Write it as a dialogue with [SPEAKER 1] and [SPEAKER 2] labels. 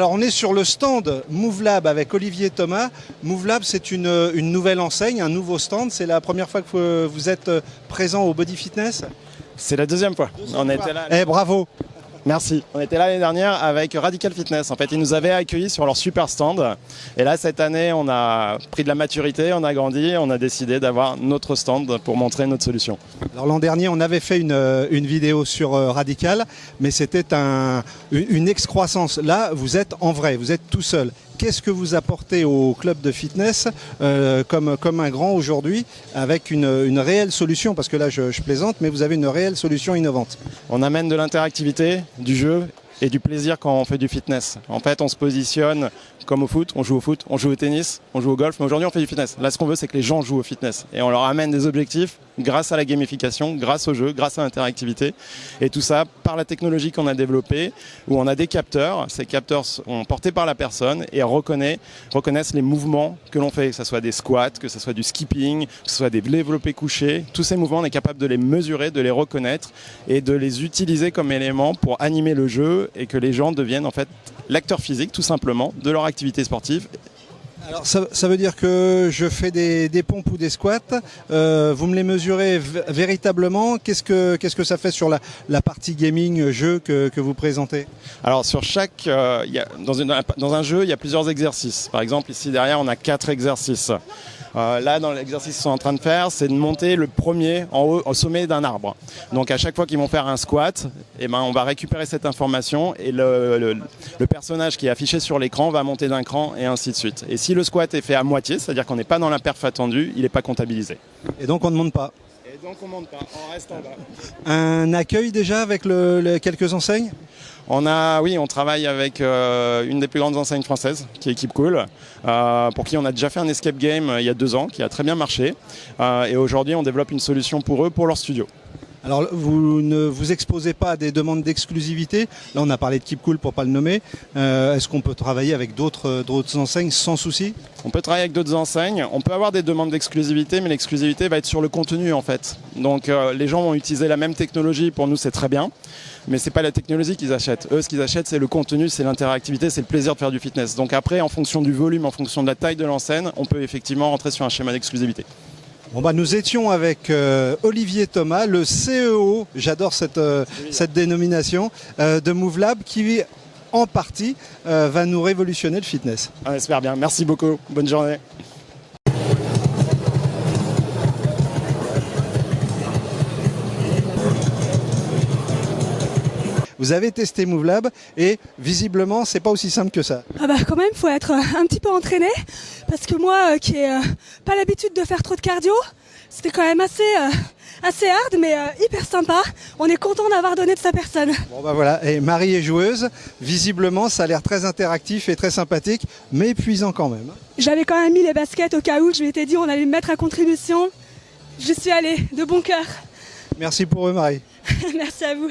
[SPEAKER 1] Alors on est sur le stand MoveLab avec Olivier Thomas. MoveLab, c'est une nouvelle enseigne, un nouveau stand. C'est la première fois que vous êtes présent au Body Fitness?
[SPEAKER 2] C'est la deuxième fois. On était là.
[SPEAKER 1] Eh, bravo!
[SPEAKER 2] Merci. On était là l'année dernière avec Radical Fitness. En fait, ils nous avaient accueillis sur leur super stand. Et là, cette année, on a pris de la maturité, on a grandi, on a décidé d'avoir notre stand pour montrer notre solution.
[SPEAKER 1] Alors l'an dernier, on avait fait une vidéo sur Radical, mais c'était une excroissance. Là, vous êtes en vrai, vous êtes tout seul. Qu'est-ce que vous apportez au club de fitness comme un grand aujourd'hui avec une réelle solution? Parce que là, je plaisante, mais vous avez une réelle solution innovante.
[SPEAKER 2] On amène de l'interactivité, du jeu et du plaisir quand on fait du fitness. En fait, on se positionne comme au foot, on joue au tennis, on joue au golf, mais aujourd'hui on fait du fitness. Là, ce qu'on veut, c'est que les gens jouent au fitness. Et on leur amène des objectifs grâce à la gamification, grâce au jeu, grâce à l'interactivité. Et tout ça par la technologie qu'on a développée, où on a des capteurs. Ces capteurs sont portés par la personne et reconnaissent les mouvements que l'on fait, que ce soit des squats, que ce soit du skipping, que ce soit des développés couchés. Tous ces mouvements, on est capable de les mesurer, de les reconnaître et de les utiliser comme éléments pour animer le jeu et que les gens deviennent en fait l'acteur physique, tout simplement, de leur activité sportive.
[SPEAKER 1] Alors ça veut dire que je fais des pompes ou des squats, vous me les mesurez véritablement. Qu'est-ce que ça fait sur la partie gaming, jeu que vous présentez?
[SPEAKER 2] Alors sur chaque, dans un jeu, il y a plusieurs exercices. Par exemple, ici derrière, on a 4 exercices. Là, dans l'exercice qu'ils sont en train de faire, c'est de monter le premier en haut, au sommet d'un arbre. Donc à chaque fois qu'ils vont faire un squat, on va récupérer cette information et le personnage qui est affiché sur l'écran va monter d'un cran et ainsi de suite. Et si le squat est fait à moitié, c'est-à-dire qu'on n'est pas dans la perf attendue, il n'est pas comptabilisé.
[SPEAKER 1] Et donc on ne monte pas?
[SPEAKER 2] Et donc on monte pas, on reste en bas.
[SPEAKER 1] Un accueil déjà avec quelques enseignes?
[SPEAKER 2] On travaille avec une des plus grandes enseignes françaises, qui est Keep Cool, pour qui on a déjà fait un escape game il y a 2 ans, qui a très bien marché. Et aujourd'hui, on développe une solution pour eux, pour leur studio.
[SPEAKER 1] Alors, vous ne vous exposez pas à des demandes d'exclusivité. Là, on a parlé de Keep Cool pour pas le nommer. Est-ce qu'on peut travailler avec d'autres enseignes sans souci?
[SPEAKER 2] On peut travailler avec d'autres enseignes. On peut avoir des demandes d'exclusivité, mais l'exclusivité va être sur le contenu en fait. Donc, les gens vont utiliser la même technologie. Pour nous, c'est très bien. Mais c'est pas la technologie qu'ils achètent. Eux, ce qu'ils achètent, c'est le contenu, c'est l'interactivité, c'est le plaisir de faire du fitness. Donc après, en fonction du volume, en fonction de la taille de l'enseigne, on peut effectivement rentrer sur un schéma d'exclusivité.
[SPEAKER 1] Bon nous étions avec Olivier Thomas, le CEO, j'adore cette dénomination, de MoveLab qui en partie va nous révolutionner le fitness.
[SPEAKER 2] On espère bien. Merci beaucoup. Bonne journée.
[SPEAKER 1] Vous avez testé MoveLab et visiblement, c'est pas aussi simple que ça.
[SPEAKER 3] Ah bah quand même, faut être un petit peu entraîné parce que moi, qui ai pas l'habitude de faire trop de cardio, c'était quand même assez hard, mais hyper sympa. On est content d'avoir donné de sa personne.
[SPEAKER 1] Bon voilà, et Marie est joueuse. Visiblement, ça a l'air très interactif et très sympathique, mais épuisant quand même.
[SPEAKER 3] J'avais quand même mis les baskets au cas où. Je m'étais dit on allait me mettre à contribution. Je suis allée de bon cœur.
[SPEAKER 1] Merci pour eux, Marie.
[SPEAKER 3] Merci à vous.